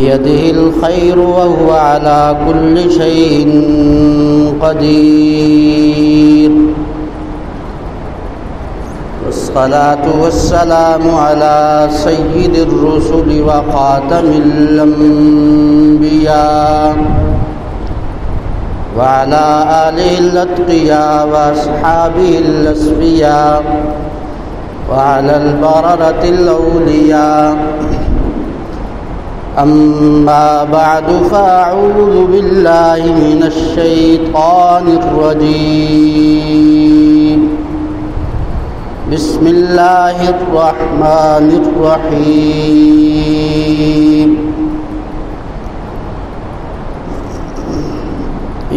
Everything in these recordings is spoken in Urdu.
بيده الخير وهو على كل شيء قدير، والصلاة والسلام على سيد الرسل وخاتم الأنبياء وعلى آله الأتقياء وأصحابه الأصفياء وعلى البررة الأولياء. أما بعد، فأعوذ بالله من الشيطان الرجيم. بسم الله الرحمن الرحيم.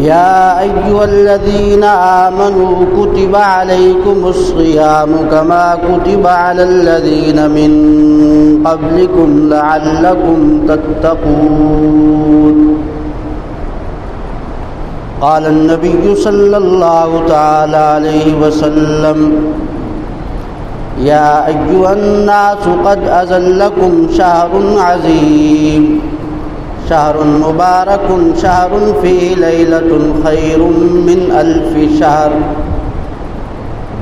يا أيها الذين آمنوا كتب عليكم الصيام كما كتب على الذين من قبلكم لعلكم تتقون. قال النبي صلى الله تعالى عليه وسلم: يا أيها الناس قد أذلكم شهر عظيم، شهر مبارك، شهر فيه ليلة خير من 1000 شهر،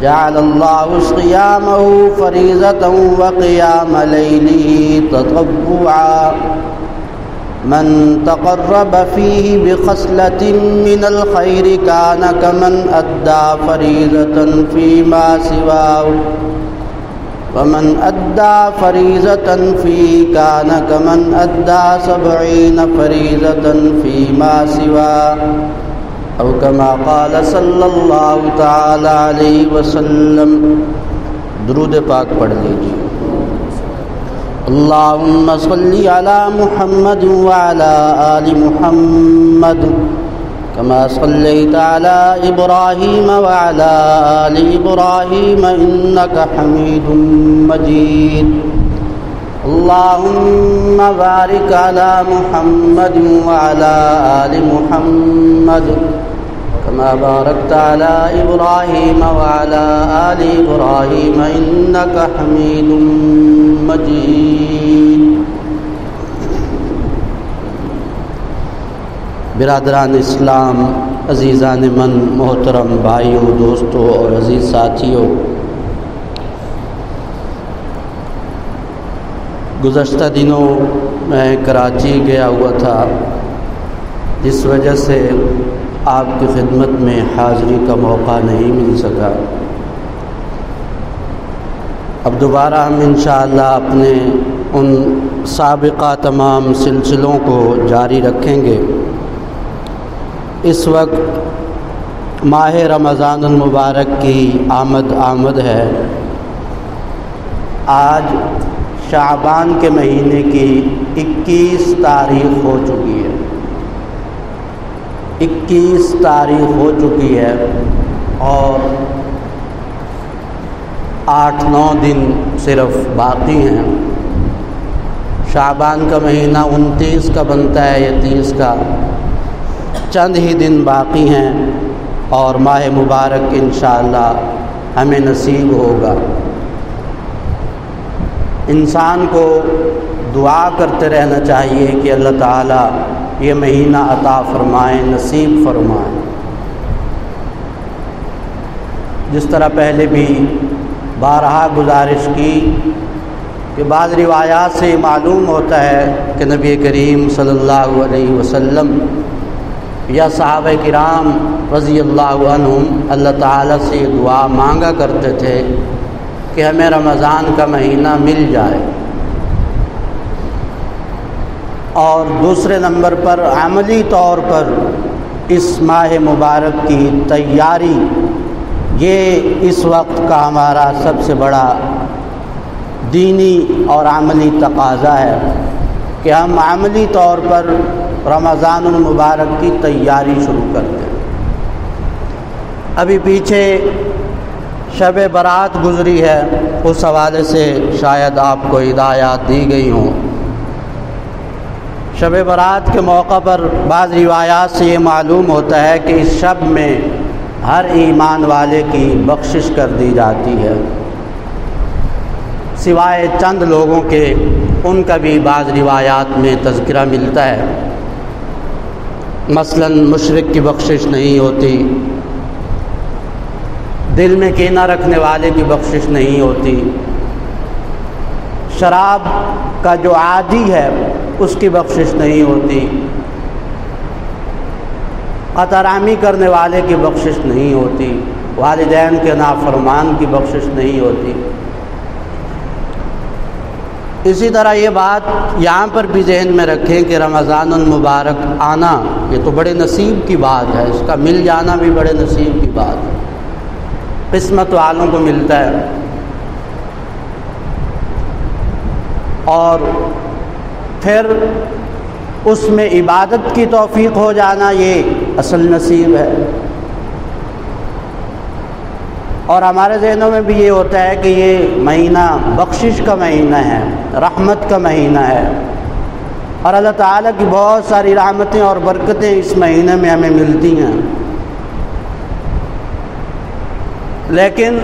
جعل الله صيامه فريضة وقيام ليله تطوعا، من تقرب فيه بخصلة من الخير كان كمن أدى فريضة فيما سواه، ومن أدى فريضة فيه كان كمن أدى 70 فريضة فيما سواه، أو كما قال صلی اللہ تعالی علیہ وسلم. درود پاک پڑھ لیجیے. اللہم صلی علی محمد وعلی آل محمد كما صليت على إبراهيم وعلى آل إبراهيم إنك حميد مجيد. اللهم بارك على محمد وعلى آل محمد كما باركت على إبراهيم وعلى آل إبراهيم إنك حميد مجيد. برادران اسلام، عزیزان من، محترم بھائیوں، دوستوں اور عزیز ساتھیوں، گزشتہ دنوں میں کراچی گیا ہوا تھا، جس وجہ سے آپ کی خدمت میں حاضری کا موقع نہیں مل سکا. اب دوبارہ ہم انشاءاللہ اپنے ان سابقہ تمام سلسلوں کو جاری رکھیں گے. اس وقت ماہ رمضان المبارک کی آمد ہے. آج شعبان کے مہینے کی 21 تاریخ ہو چکی ہے. 21 تاریخ ہو چکی ہے اور 8-9 دن صرف باقی ہیں. شعبان کا مہینہ 29 کا بنتا ہے یا 30 کا. چند ہی دن باقی ہیں اور ماہ مبارک انشاءاللہ ہمیں نصیب ہوگا. انسان کو دعا کرتے رہنا چاہیے کہ اللہ تعالیٰ یہ مہینہ عطا فرمائیں، نصیب فرمائیں. جس طرح پہلے بھی بارہا گزارش کی کہ بعض روایات سے معلوم ہوتا ہے کہ نبی کریم صلی اللہ علیہ وسلم یا صحابہ کرام رضی اللہ عنہم اللہ تعالیٰ سے دعا مانگا کرتے تھے کہ ہمیں رمضان کا مہینہ مل جائے. اور دوسرے نمبر پر عملی طور پر اس ماہ مبارک کی تیاری، یہ اس وقت کا ہمارا سب سے بڑا دینی اور عملی تقاضا ہے کہ ہم عملی طور پر رمضان المبارک کی تیاری شروع کر دیں. ابھی پیچھے شب برات گزری ہے، اس حوالے سے شاید آپ کو ہدایات دی گئی ہوں. شب برات کے موقع پر بعض روایات سے یہ معلوم ہوتا ہے کہ اس شب میں ہر ایمان والے کی بخشش کر دی جاتی ہے، سوائے چند لوگوں کے. ان کا بھی بعض روایات میں تذکرہ ملتا ہے۔ مثلا مشرک کی بخشش نہیں ہوتی، دل میں کینہ رکھنے والے کی بخشش نہیں ہوتی، شراب کا جو عادی ہے اس کی بخشش نہیں ہوتی، قطع رحمی کرنے والے کی بخشش نہیں ہوتی، والدین کے نافرمان کی بخشش نہیں ہوتی۔ اسی طرح یہ بات یہاں پر بھی ذہن میں رکھیں کہ رمضان المبارک آنا یہ تو بڑے نصیب کی بات ہے، اس کا مل جانا بھی بڑے نصیب کی بات ہے، قسمت والوں کو ملتا ہے، اور پھر اس میں عبادت کی توفیق ہو جانا یہ اصل نصیب ہے۔ اور ہمارے ذہنوں میں بھی یہ ہوتا ہے کہ یہ مہینہ بخشش کا مہینہ ہے، رحمت کا مہینہ ہے، اور اللہ تعالیٰ کی بہت ساری رحمتیں اور برکتیں اس مہینے میں ہمیں ملتی ہیں۔ لیکن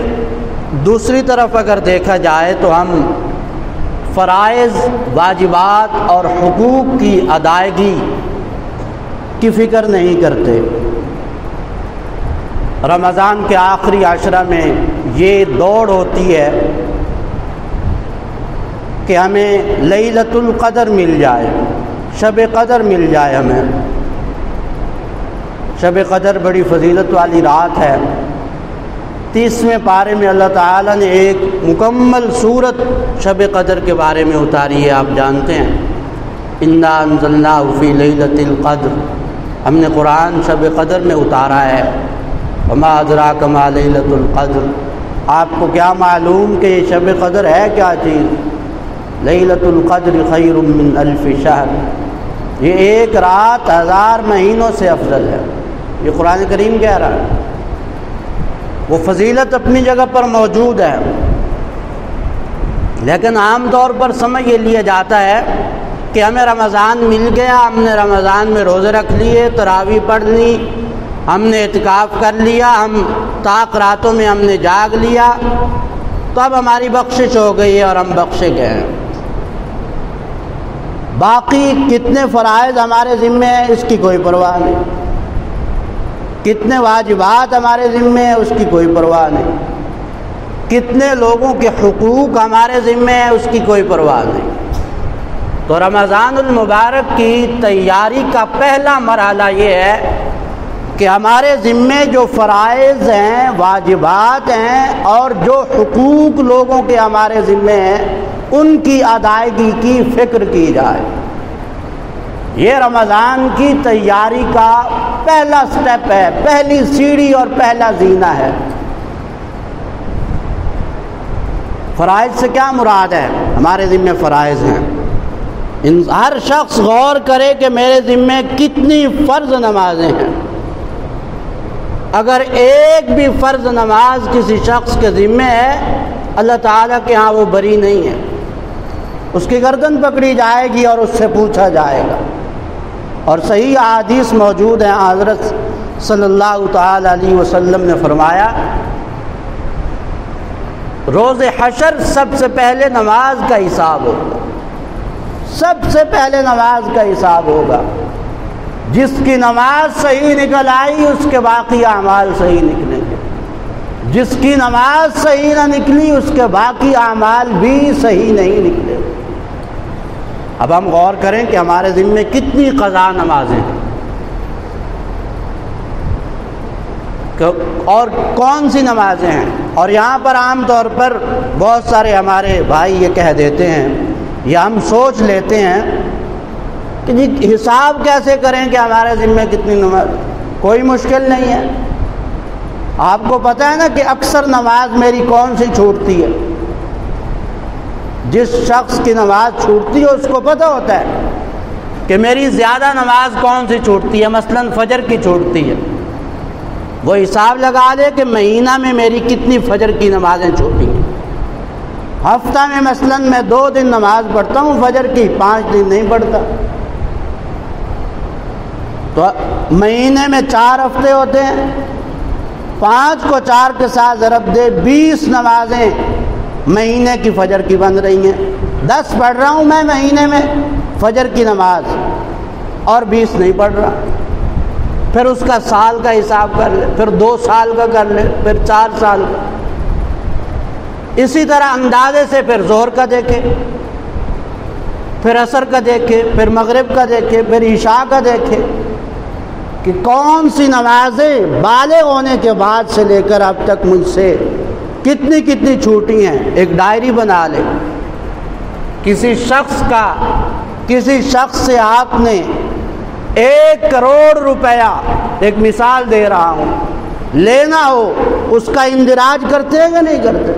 دوسری طرف اگر دیکھا جائے تو ہم فرائض، واجبات اور حقوق کی ادائیگی کی فکر نہیں کرتے۔ رمضان کے آخری عشرہ میں یہ دوڑ ہوتی ہے کہ ہمیں لیلۃ القدر مل جائے، شب قدر مل جائے ہمیں۔ شب قدر بڑی فضیلت والی رات ہے۔ 30ویں پارے میں اللہ تعالیٰ نے ایک مکمل سورت شب قدر کے بارے میں اتاری ہے، آپ جانتے ہیں، انا انزلناہ فی لیلۃ القدر، ہم نے قرآن شب قدر میں اتارا ہے۔ وما ادراک ما لیلۃ القدر، آپ کو کیا معلوم کہ یہ شب قدر ہے کیا چیز؟ لیلۃ القدر خیر من الف شہر، یہ ایک رات 1000 مہینوں سے افضل ہے، یہ قرآن کریم کہہ رہا ہے۔ وہ فضیلت اپنی جگہ پر موجود ہے، لیکن عام طور پر سمجھ یہ لیا جاتا ہے کہ ہمیں رمضان مل گیا، ہم نے رمضان میں روزے رکھ لیے، تراویح پڑھ لی، ہم نے اعتکاف کر لیا، ہم طاق راتوں میں ہم نے جاگ لیا، تو اب ہماری بخشش ہو گئی ہے اور ہم بخشے گئے ہیں۔ باقی کتنے فرائض ہمارے ذمے ہیں اس کی کوئی پرواہ نہیں، کتنے واجبات ہمارے ذمے ہیں اس کی کوئی پرواہ نہیں، کتنے لوگوں کے حقوق ہمارے ذمے ہیں اس کی کوئی پرواہ نہیں۔ تو رمضان المبارک کی تیاری کا پہلا مرحلہ یہ ہے کہ ہمارے ذمے جو فرائض ہیں، واجبات ہیں، اور جو حقوق لوگوں کے ہمارے ذمے ہیں ان کی ادائیگی کی فکر کی جائے۔ یہ رمضان کی تیاری کا پہلا سٹیپ ہے، پہلی سیڑھی اور پہلا زینہ ہے۔ فرائض سے کیا مراد ہے؟ ہمارے ذمے فرائض ہیں، ہر شخص غور کرے کہ میرے ذمے کتنی فرض نمازیں ہیں۔ اگر ایک بھی فرض نماز کسی شخص کے ذمے ہے، اللہ تعالیٰ کے ہاں وہ بری نہیں ہے، اس کی گردن پکڑی جائے گی اور اس سے پوچھا جائے گا۔ اور صحیح احادیث موجود ہیں، حضرت صلی اللہ تعالی علیہ وسلم نے فرمایا روز حشر سب سے پہلے نماز کا حساب ہوگا، سب سے پہلے نماز کا حساب ہوگا۔ جس کی نماز صحیح نکل آئی اس کے باقی اعمال صحیح نکلیں گے، جس کی نماز صحیح نہ نکلی اس کے باقی اعمال بھی صحیح نہیں نکلے۔ اب ہم غور کریں کہ ہمارے ذمے کتنی قضا نمازیں ہیں اور کون سی نمازیں ہیں۔ اور یہاں پر عام طور پر بہت سارے ہمارے بھائی یہ کہہ دیتے ہیں یا ہم سوچ لیتے ہیں کہ جی حساب کیسے کریں کہ ہمارے ذمے کتنی نماز۔ کوئی مشکل نہیں ہے، آپ کو پتہ ہے نا کہ اکثر نماز میری کون سی چھوٹتی ہے۔ جس شخص کی نماز چھوٹتی ہے اس کو پتہ ہوتا ہے کہ میری زیادہ نماز کون سی چھوٹتی ہے، مثلا فجر کی چھوٹتی ہے، وہ حساب لگا لے کہ مہینہ میں میری کتنی فجر کی نمازیں چھوٹی ہیں۔ ہفتہ میں مثلا میں 2 دن نماز پڑھتا ہوں فجر کی، 5 دن نہیں پڑھتا، تو مہینے میں 4 ہفتے ہوتے ہیں، 5 کو 4 کے ساتھ ضرب دے، 20 نمازیں مہینے کی فجر کی بن رہی ہیں۔ 10 پڑھ رہا ہوں میں مہینے میں فجر کی نماز اور 20 نہیں پڑھ رہا، پھر اس کا سال کا حساب کر لے، پھر 2 سال کا کر لے، پھر 4 سال کا۔ اسی طرح اندازے سے پھر ظہر کا دیکھے، پھر عصر کا دیکھے، پھر مغرب کا دیکھے، پھر عشاء کا دیکھے کہ کون سی نمازیں بالغ ہونے کے بعد سے لے کر اب تک مجھ سے کتنی کتنی چھوٹی ہیں۔ ایک ڈائری بنا لے۔ کسی شخص سے آپ نے 1 کروڑ روپیہ، ایک مثال دے رہا ہوں، لینا ہو، اس کا اندراج کرتے ہیں کہ نہیں کرتے؟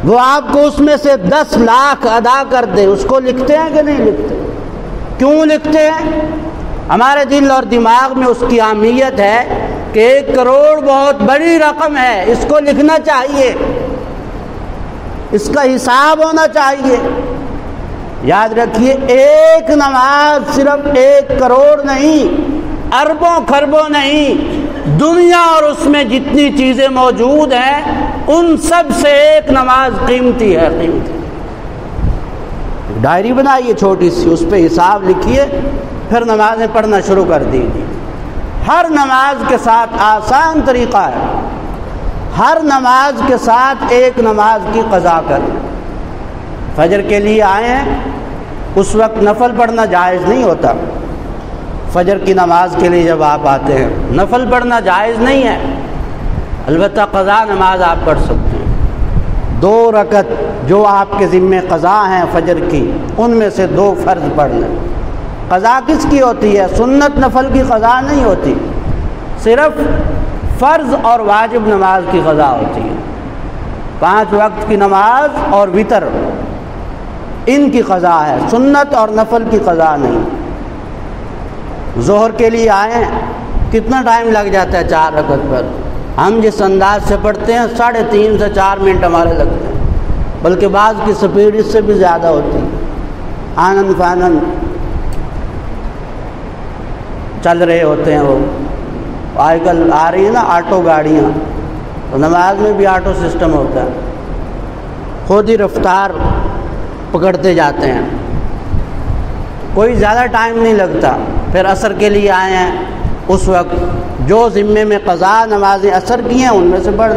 وہ آپ کو اس میں سے 10 لاکھ ادا کر دے، اس کو لکھتے ہیں کہ نہیں لکھتے؟ کیوں لکھتے ہیں؟ ہمارے دل اور دماغ میں اس کی اہمیت ہے کہ 1 کروڑ بہت بڑی رقم ہے، اس کو لکھنا چاہیے، اس کا حساب ہونا چاہیے۔ یاد رکھیے، ایک نماز صرف 1 کروڑ نہیں، اربوں خربوں نہیں، دنیا اور اس میں جتنی چیزیں موجود ہیں ان سب سے ایک نماز قیمتی ہے، قیمتی۔ ڈائری بنائیے چھوٹی سی، اس پہ حساب لکھیے، پھر نمازیں پڑھنا شروع کر دیجیے۔ ہر نماز کے ساتھ آسان طریقہ ہے، ہر نماز کے ساتھ ایک نماز کی قضا کریں۔ فجر کے لیے آئے ہیں، اس وقت نفل پڑھنا جائز نہیں ہوتا۔ فجر کی نماز کے لیے جب آپ آتے ہیں، نفل پڑھنا جائز نہیں ہے، البتہ قضا نماز آپ پڑھ سکتے ہیں۔ 2 رکعت جو آپ کے ذمے قضا ہیں فجر کی، ان میں سے 2 فرض پڑھ لیں۔ قضا کس کی ہوتی ہے؟ سنت نفل کی قضا نہیں ہوتی، صرف فرض اور واجب نماز کی قضا ہوتی ہے۔ 5 وقت کی نماز اور وتر، ان کی قضا ہے، سنت اور نفل کی قضا نہیں۔ ظہر کے لیے آئے ہیں، کتنا ٹائم لگ جاتا ہے 4 رکعت پر؟ ہم جس انداز سے پڑھتے ہیں 3.5 سے 4 منٹ ہمارے لگتے ہیں، بلکہ بعض کی سپیڈ اس سے بھی زیادہ ہوتی ہے۔ آنن فانن چل رہے ہوتے ہیں وہ۔ آج کل آ رہی ہے نا آٹو گاڑیاں، تو نماز میں بھی آٹو سسٹم ہوتا ہے، خود ہی رفتار پکڑتے جاتے ہیں، کوئی زیادہ ٹائم نہیں لگتا۔ پھر عصر کے لیے آئے ہیں، اس وقت جو ذمے میں قضا نمازیں عصر کی ہیں ان میں سے پڑھ۔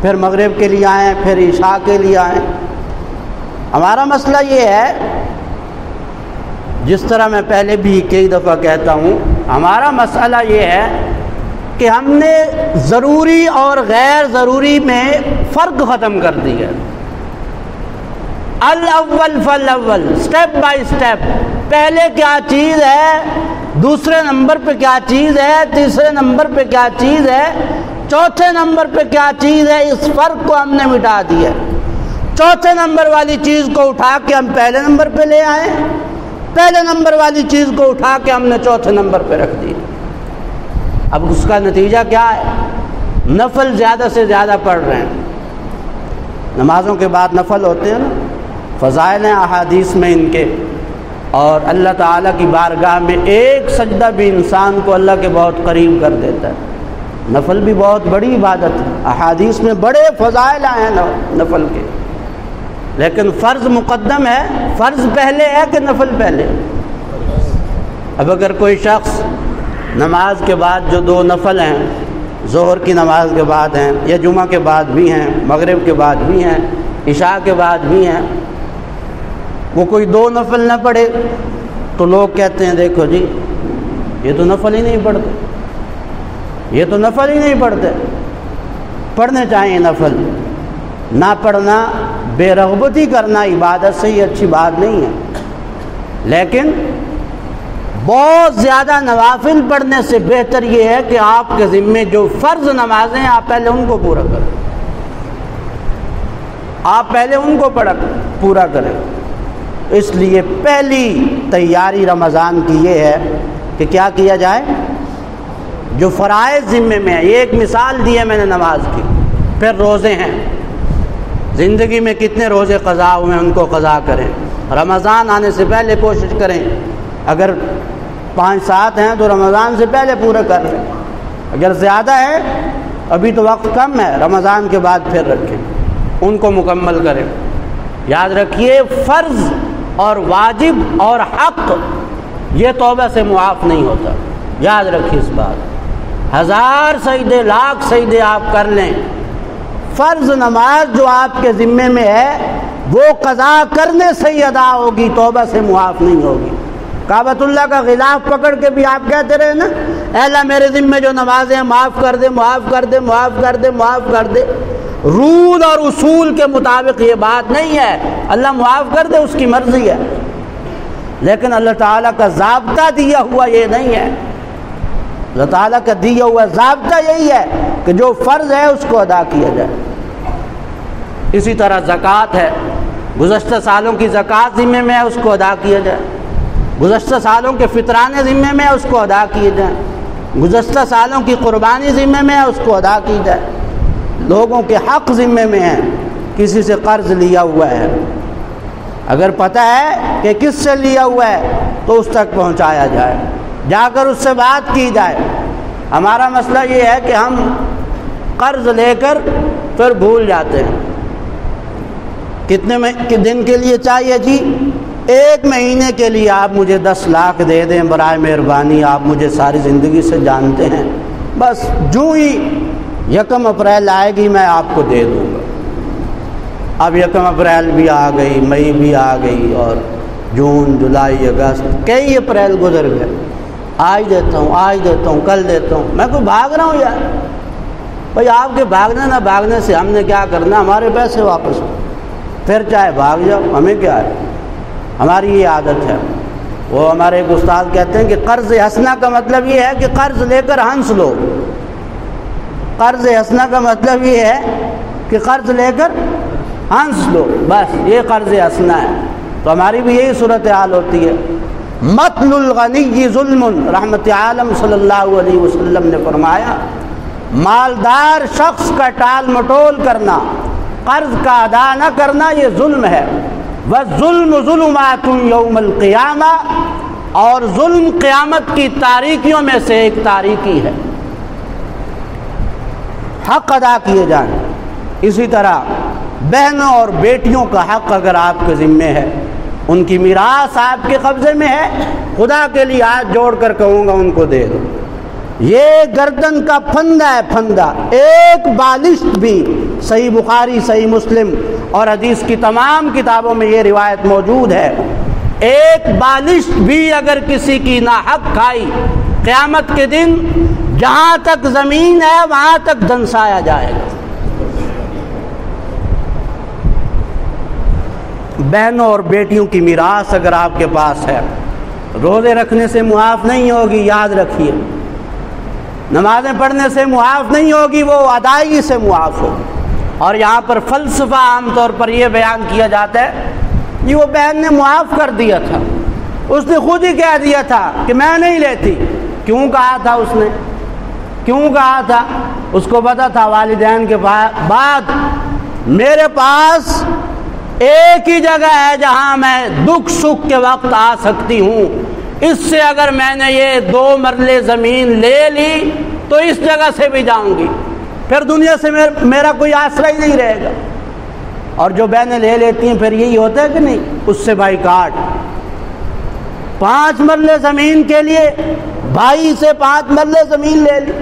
پھر مغرب کے لیے آئے ہیں، پھر عشاء کے لیے آئے۔ ہمارا مسئلہ یہ ہے، جس طرح میں پہلے بھی کئی دفعہ کہتا ہوں، ہمارا مسئلہ یہ ہے کہ ہم نے ضروری اور غیر ضروری میں فرق ختم کر دیا ہے۔ الاول فالاول، سٹیپ بائی سٹیپ، پہلے کیا چیز ہے، دوسرے نمبر پہ کیا چیز ہے، تیسرے نمبر پہ کیا چیز ہے، چوتھے نمبر پہ کیا چیز ہے، اس فرق کو ہم نے مٹا دیا۔ چوتھے نمبر والی چیز کو اٹھا کے ہم پہلے نمبر پہ لے آئے، پہلے نمبر والی چیز کو اٹھا کے ہم نے چوتھے نمبر پہ رکھ دی۔ اب اس کا نتیجہ کیا ہے؟ نفل زیادہ سے زیادہ پڑھ رہے ہیں۔ نمازوں کے بعد نفل ہوتے ہیں نا، فضائل ہیں احادیث میں ان کے، اور اللہ تعالیٰ کی بارگاہ میں ایک سجدہ بھی انسان کو اللہ کے بہت قریب کر دیتا ہے۔ نفل بھی بہت بڑی عبادت ہے، احادیث میں بڑے فضائل آئے ہیں نفل کے، لیکن فرض مقدم ہے۔ فرض پہلے ہے کہ نفل پہلے؟ اب اگر کوئی شخص نماز کے بعد جو 2 نفل ہیں، ظہر کی نماز کے بعد ہیں، یا جمعہ کے بعد بھی ہیں، مغرب کے بعد بھی ہیں، عشاء کے بعد بھی ہیں، وہ کوئی 2 نفل نہ پڑھے تو لوگ کہتے ہیں دیکھو جی یہ تو نفل ہی نہیں پڑھتے، یہ تو نفل ہی نہیں پڑھتے۔ پڑھنے چاہیے نفل، نہ پڑھنا، بے رغبتی کرنا عبادت سے ہی اچھی بات نہیں ہے، لیکن بہت زیادہ نوافل پڑھنے سے بہتر یہ ہے کہ آپ کے ذمے جو فرض نمازیں ہیں آپ پہلے ان کو پورا کریں، آپ پہلے ان کو پورا کریں۔ اس لیے پہلی تیاری رمضان کی یہ ہے کہ کیا کیا جائے، جو فرائض ذمے میں ہے۔ یہ ایک مثال دی ہے میں نے نماز کی۔ پھر روزے ہیں، زندگی میں کتنے روزے قضا ہوئے ہیں ان کو قضا کریں۔ رمضان آنے سے پہلے کوشش کریں، اگر 5-7 ہیں تو رمضان سے پہلے پورا کر لیں، اگر زیادہ ہے ابھی تو وقت کم ہے، رمضان کے بعد پھر رکھیں، ان کو مکمل کریں۔ یاد رکھیے فرض اور واجب اور حق یہ توبہ سے معاف نہیں ہوتا، یاد رکھیے اس بات۔ 1000 سجدے لاکھ سجدے آپ کر لیں، فرض نماز جو آپ کے ذمے میں ہے وہ قضا کرنے سے ہی ادا ہوگی، توبہ سے معاف نہیں ہوگی۔ کعبۃ اللہ کا غلاف پکڑ کے بھی آپ کہتے رہے نا، اے اللہ میرے ذمے جو نمازیں ہیں معاف کر دے، معاف کر دے، معاف کر دے، معاف کر دے۔ رول اور اصول کے مطابق یہ بات نہیں ہے، اللہ معاف کر دے اس کی مرضی ہے، لیکن اللہ تعالیٰ کا ضابطہ دیا ہوا یہ نہیں ہے۔ اللہ تعالیٰ کا دیا ہوا ضابطہ یہی ہے کہ جو فرض ہے اس کو ادا کیا جائے۔ اسی طرح زکوٰۃ ہے، گزشتہ سالوں کی زکوٰۃ ذمے میں ہے، اس کو ادا کیا جائے۔ گزشتہ سالوں کے فطرانے ذمے میں ہے، اس کو ادا کیے جائیں۔ گزشتہ سالوں کی قربانی ذمے میں ہے، اس کو ادا کی جائے۔ لوگوں کے حق ذمے میں ہیں، کسی سے قرض لیا ہوا ہے، اگر پتہ ہے کہ کس سے لیا ہوا ہے تو اس تک پہنچایا جائے، جا کر اس سے بات کی جائے۔ ہمارا مسئلہ یہ ہے کہ ہم قرض لے کر پھر بھول جاتے ہیں۔ کتنے دن کے لیے چاہیے جی؟ 1 مہینے کے لیے آپ مجھے 10 لاکھ دے دیں برائے مہربانی، آپ مجھے ساری زندگی سے جانتے ہیں، بس جو ہی 1 اپریل آئے گی میں آپ کو دے دوں گا۔ اب 1 اپریل بھی آ گئی، مئی بھی آ گئی، اور جون، جولائی، اگست، کئی اپریل گزر گئے۔ آج دیتا ہوں، آج دیتا ہوں، کل دیتا ہوں، میں کوئی بھاگ رہا ہوں یار؟ بھائی آپ کے بھاگنے نہ بھاگنے سے ہم نے کیا کرنا، ہمارے پیسے واپس، پھر چاہے بھاگ جاؤ، ہمیں کیا ہے، ہماری یہ عادت ہے۔ وہ ہمارے ایک استاد کہتے ہیں کہ قرض حسنہ کا مطلب یہ ہے کہ قرض لے کر ہنس لو۔ قرض حسنہ کا مطلب یہ ہے کہ قرض لے کر ہنس لو، بس یہ قرض حسنہ ہے۔ تو ہماری بھی یہی صورتحال ہوتی ہے۔ مطل الغنی ظلم، رحمت عالم صلی اللہ علیہ وسلم نے فرمایا مالدار شخص کا ٹال مٹول کرنا، قرض کا ادا نہ کرنا یہ ظلم ہے۔ وَالظُّلْمُ ظُلُمَاتٌ یوم القیامہ، اور ظلم قیامت کی تاریکیوں میں سے ایک تاریکی ہے۔ حق ادا کیے جائیں۔ اسی طرح بہنوں اور بیٹیوں کا حق اگر آپ کے ذمے ہے، ان کی میراث آپ کے قبضے میں ہے، خدا کے لیے ہاتھ جوڑ کر کہوں گا ان کو دے دو۔ یہ گردن کا پھندہ ہے، پھندہ، ایک بالشت بھی، صحیح بخاری، صحیح مسلم اور حدیث کی تمام کتابوں میں یہ روایت موجود ہے، ایک بالشت بھی اگر کسی کی ناحق کھائی، قیامت کے دن جہاں تک زمین ہے وہاں تک دنسایا جائے گا۔ بہنوں اور بیٹیوں کی میراث اگر آپ کے پاس ہے، روزے رکھنے سے معاف نہیں ہوگی، یاد رکھیے، نمازیں پڑھنے سے معاف نہیں ہوگی، وہ ادائیگی سے معاف ہوگی۔ اور یہاں پر فلسفہ عام طور پر یہ بیان کیا جاتا ہے کہ وہ بہن نے معاف کر دیا تھا، اس نے خود ہی کہہ دیا تھا کہ میں نہیں لیتی۔ کیوں کہا تھا اس نے؟ کیوں کہا تھا؟ اس کو پتا تھا والدین کے بعد میرے پاس ایک ہی جگہ ہے جہاں میں دکھ سکھ کے وقت آ سکتی ہوں، اس سے اگر میں نے یہ 2 مرلے زمین لے لی تو اس جگہ سے بھی جاؤں گی، پھر دنیا سے میرا کوئی آسرا ہی نہیں رہے گا۔ اور جو بہنیں لے لیتی ہیں پھر یہی ہوتا ہے کہ نہیں، اس سے بھائی کاٹ، 5 مرلے زمین کے لیے بھائی سے 5 مرلے زمین لے لی۔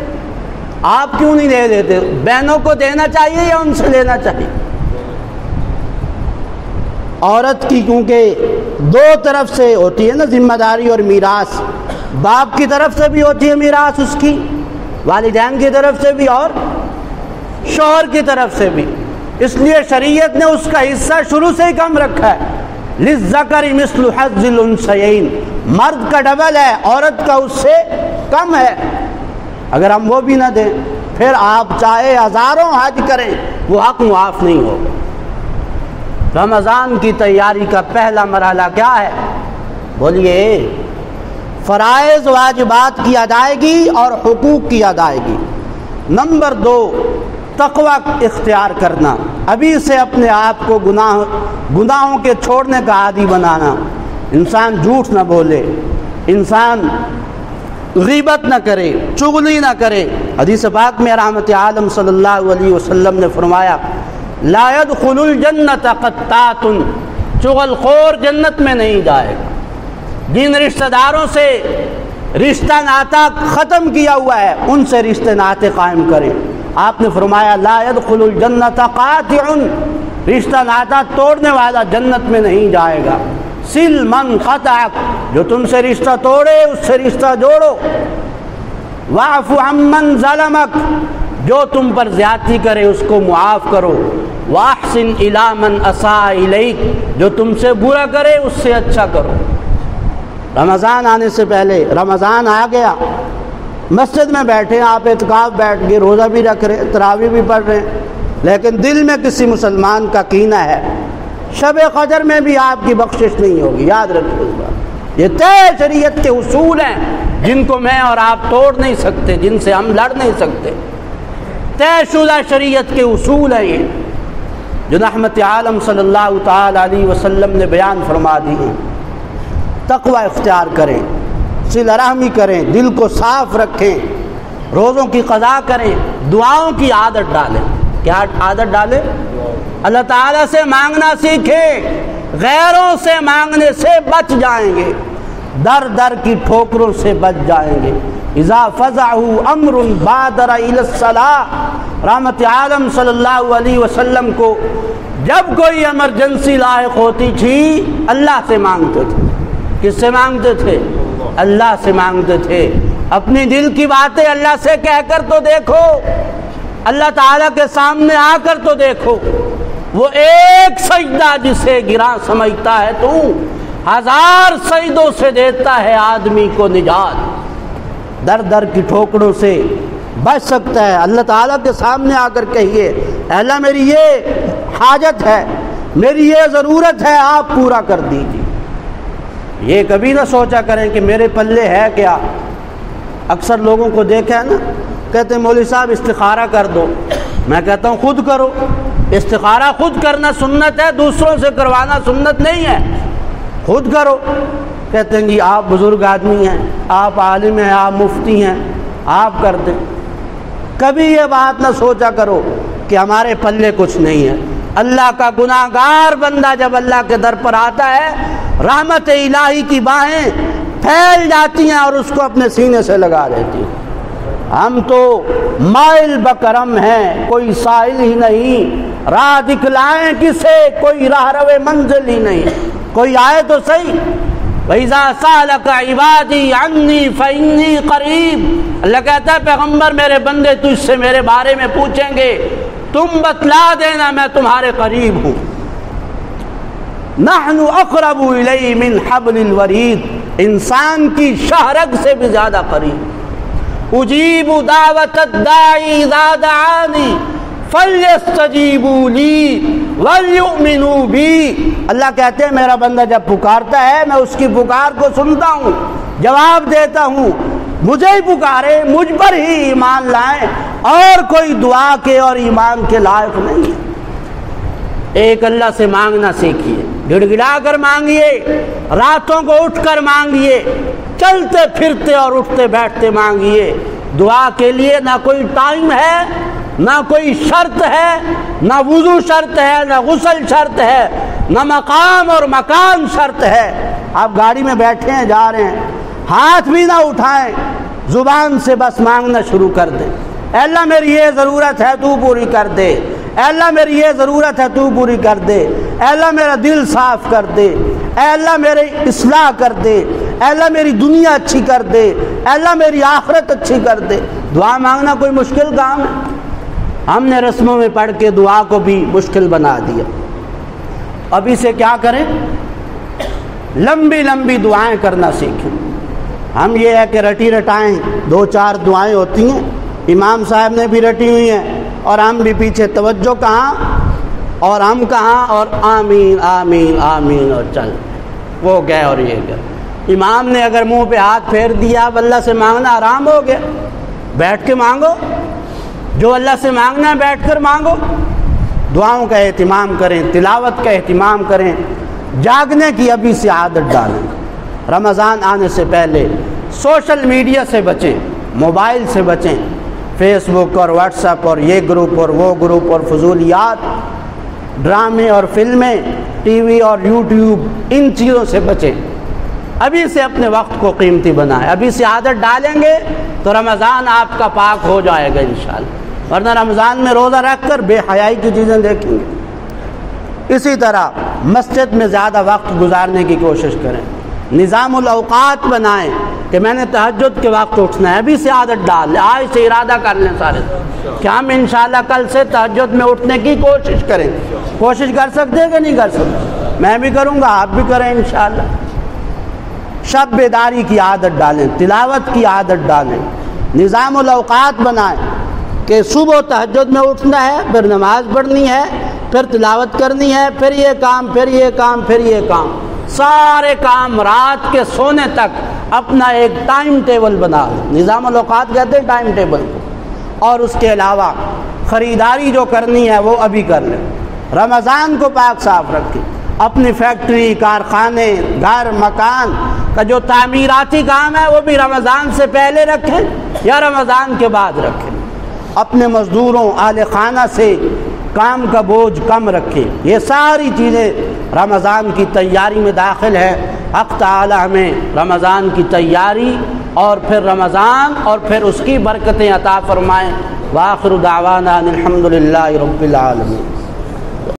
آپ کیوں نہیں لے دیتے؟ بہنوں کو دینا چاہیے یا ان سے لینا چاہیے؟ عورت کی کیونکہ 2 طرف سے ہوتی ہے نا ذمہ داری اور میراث، باپ کی طرف سے بھی ہوتی ہے میراث اس کی، والدین کی طرف سے بھی اور شوہر کی طرف سے بھی، اس لیے شریعت نے اس کا حصہ شروع سے ہی کم رکھا ہے۔ للذکر مثل حظ الانثیین، مرد کا ڈبل ہے، عورت کا اس سے کم ہے۔ اگر ہم وہ بھی نہ دیں پھر آپ چاہے ہزاروں حج کریں وہ حق معاف نہیں ہوگا۔ رمضان کی تیاری کا پہلا مرحلہ کیا ہے؟ بولیے، فرائض واجبات کی ادائیگی اور حقوق کی ادائیگی۔ نمبر 2، تقوی اختیار کرنا، ابھی سے اپنے آپ کو گناہوں کے چھوڑنے کا عادی بنانا۔ انسان جھوٹ نہ بولے، انسان غیبت نہ کرے، چغلی نہ کرے۔ حدیث پاک میں رحمت عالم صلی اللہ علیہ وسلم نے فرمایا لا يدخل الجنت قطات، چغل خور جنت میں نہیں جائے گا۔ جن رشتہ داروں سے رشتہ ناتا ختم کیا ہوا ہے ان سے رشتے ناتے قائم کریں۔ آپ نے فرمایا لا يدخل الجنت قاطع، رشتہ ناتا توڑنے والا جنت میں نہیں جائے گا۔ سل من قطعک، جو تم سے رشتہ توڑے اس سے رشتہ جوڑو۔ واعف عمن ظلمک، جو تم پر زیادتی کرے اس کو معاف کرو۔ واحسن الی من اساء الیک، جو تم سے برا کرے اس سے اچھا کرو۔ رمضان آنے سے پہلے، رمضان آ گیا، مسجد میں بیٹھے آپ اعتکاف بیٹھ گئے، روزہ بھی رکھ رہے، تراویح بھی پڑھ رہے ہیں، لیکن دل میں کسی مسلمان کا کینہ ہے، شب قدر میں بھی آپ کی بخشش نہیں ہوگی۔ یاد رکھیں اس بات، یہ طے شریعت کے اصول ہیں جن کو میں اور آپ توڑ نہیں سکتے، جن سے ہم لڑ نہیں سکتے۔ طے شدہ شریعت کے اصول ہیں یہ، جو رحمت عالم صلی اللہ تعالی علیہ وسلم نے بیان فرما دی ہیں۔ تقوی اختیار کریں، صلہ رحمی کریں، دل کو صاف رکھیں، روزوں کی قضا کریں، دعاؤں کی عادت ڈالیں۔ کیا عادت ڈالیں؟ اللہ تعالیٰ سے مانگنا سیکھیں، غیروں سے مانگنے سے بچ جائیں گے، در در کی ٹھوکروں سے بچ جائیں گے۔ اذا فزعه امر بادر الى الصلاۃ، رحمت عالم صلی اللہ علیہ وسلم کو جب کوئی ایمرجنسی لاحق ہوتی تھی اللہ سے مانگتے تھے۔ کس سے مانگتے تھے؟ اللہ سے مانگتے تھے۔ اپنی دل کی باتیں اللہ سے کہہ کر تو دیکھو، اللہ تعالیٰ کے سامنے آ کر تو دیکھو۔ وہ ایک سجدہ جسے گراں سمجھتا ہے تو 1000 سجدوں سے دیتا ہے آدمی کو نجات۔ در در کی ٹھوکروں سے بچ سکتا ہے۔ اللہ تعالیٰ کے سامنے آ کر کہیے اے اللہ میری یہ حاجت ہے، میری یہ ضرورت ہے، آپ پورا کر دیجیے۔ یہ کبھی نہ سوچا کریں کہ میرے پلے ہے کیا۔ اکثر لوگوں کو دیکھا ہے نا، کہتے ہیں مولوی صاحب استخارہ کر دو۔ میں کہتا ہوں خود کرو۔ استخارہ خود کرنا سنت ہے، دوسروں سے کروانا سنت نہیں ہے۔ خود کرو۔ کہتے ہیں جی آپ بزرگ آدمی ہیں، آپ عالم ہیں، آپ مفتی ہیں، آپ کر دیں۔ کبھی یہ بات نہ سوچا کرو کہ ہمارے پلے کچھ نہیں ہے۔ اللہ کا گناہ گار بندہ جب اللہ کے در پر آتا ہے، رحمت الہی کی باہیں پھیل جاتی ہیں اور اس کو اپنے سینے سے لگا دیتی ہیں۔ ہم تو مائل بکرم ہیں، کوئی سائل ہی نہیں، راہ دکھلائیں کسے، کوئی راہ رو منزل ہی نہیں۔ کوئی آئے تو صحیح۔ وَإِذَا سَأَلَكَ عِبَادِي عَنِّي فَإِنِّي قَرِيبٌ، اللہ کہتا ہے پیغمبر میرے بندے تجھ سے میرے بارے میں پوچھیں گے، تم بتلا دینا میں تمہارے قریب ہوں۔ نَحْنُ أَقْرَبُ إِلَيْهِ مِنْ حَبْلِ الْوَرِيدِ، انسان کی شہرگ سے بھی زیادہ قریب۔ اجیب دعوت الداعی اذا دعانی فلیستجیبوا لی ولیؤمنوا بی، اللہ کہتے ہیں میرا بندہ جب پکارتا ہے میں اس کی پکار کو سنتا ہوں، جواب دیتا ہوں، مجھے ہی پکارے، مجھ پر ہی ایمان لائیں، اور کوئی دعا کے اور ایمان کے لائق نہیں ہے۔ ایک اللہ سے مانگنا سیکھیے، گڑ گڑا کر مانگیے، راتوں کو اٹھ کر مانگیے، چلتے پھرتے اور اٹھتے بیٹھتے مانگیے۔ دعا کے لیے نہ کوئی ٹائم ہے، نہ کوئی شرط ہے، نہ وضو شرط ہے، نہ غسل شرط ہے، نہ مقام اور مکان شرط ہے۔ آپ گاڑی میں بیٹھے ہیں، جا رہے ہیں، ہاتھ بھی نہ اٹھائیں، زبان سے بس مانگنا شروع کر دیں۔ اے اللہ میری یہ ضرورت ہے تو پوری کر دے، اے اللہ میری یہ ضرورت ہے تو پوری کر دے، اے اللہ میرا دل صاف کر دے، اے اللہ میری اصلاح کر دے، اے اللہ میری دنیا اچھی کر دے، اے اللہ میری آخرت اچھی کر دے۔ دعا مانگنا کوئی مشکل کام ہے؟ ہم نے رسموں میں پڑھ کے دعا کو بھی مشکل بنا دیا۔ اب اسے کیا کریں؟ لمبی لمبی دعائیں کرنا سیکھیں۔ ہم یہ ہے کہ رٹی رٹائیں 2-4 دعائیں ہوتی ہیں، امام صاحب نے بھی رٹی ہوئی ہیں اور ہم بھی پیچھے توجہ کہاں اور ہم کہاں، اور آمین آمین آمین اور چل، وہ گئے اور یہ گئے۔ امام نے اگر منہ پہ ہاتھ پھیر دیا، اب اللہ سے مانگنا آرام ہو گیا۔ بیٹھ کے مانگو، جو اللہ سے مانگنا ہے بیٹھ کر مانگو۔ دعاؤں کا اہتمام کریں، تلاوت کا اہتمام کریں، جاگنے کی ابھی سے عادت ڈالیں۔ رمضان آنے سے پہلے سوشل میڈیا سے بچیں، موبائل سے بچیں، فیس بک اور واٹس ایپ اور یہ گروپ اور وہ گروپ اور فضولیات، ڈرامے اور فلمیں، ٹی وی اور یوٹیوب، ان چیزوں سے بچیں۔ ابھی سے اپنے وقت کو قیمتی بنائیں، ابھی سے عادت ڈالیں گے تو رمضان آپ کا پاک ہو جائے گا انشاءاللہ، ورنہ رمضان میں روزہ رکھ کر بے حیائی کی چیزیں دیکھیں گے۔ اسی طرح مسجد میں زیادہ وقت گزارنے کی کوشش کریں، نظام الاوقات بنائیں کہ میں نے تہجد کے وقت اٹھنا ہے، ابھی سے عادت ڈال لیں، آج سے ارادہ کر لیں سارے کہ ہم انشاءاللہ کل سے تہجد میں اٹھنے کی کوشش کریں۔ کوشش کر سکتے ہیں کہ نہیں کر سکتے؟ میں بھی کروں گا، آپ بھی کریں انشاءاللہ۔ شب بیداری کی عادت ڈالیں، تلاوت کی عادت ڈالیں، نظام الاوقات بنائیں کہ صبح تہجد میں اٹھنا ہے، پھر نماز پڑھنی ہے، پھر تلاوت کرنی ہے، پھر یہ کام، پھر یہ کام، پھر یہ کام، سارے کام رات کے سونے تک اپنا ایک ٹائم ٹیبل بنا لیں۔ نظام الاوقات کہتے ہیں ٹائم ٹیبل کو۔ اور اس کے علاوہ خریداری جو کرنی ہے وہ ابھی کر لیں، رمضان کو پاک صاف رکھیں، اپنی فیکٹری، کارخانے، گھر، مکان کا جو تعمیراتی کام ہے وہ بھی رمضان سے پہلے رکھیں یا رمضان کے بعد رکھیں۔ اپنے مزدوروں، اہل خانہ سے کام کا بوجھ کم رکھیں۔ یہ ساری چیزیں رمضان کی تیاری میں داخل ہے۔ حق تعالی ہمیں رمضان کی تیاری اور پھر رمضان اور پھر اس کی برکتیں عطا فرمائیں۔ وآخر دعوانا الحمد للہ رب العالمین۔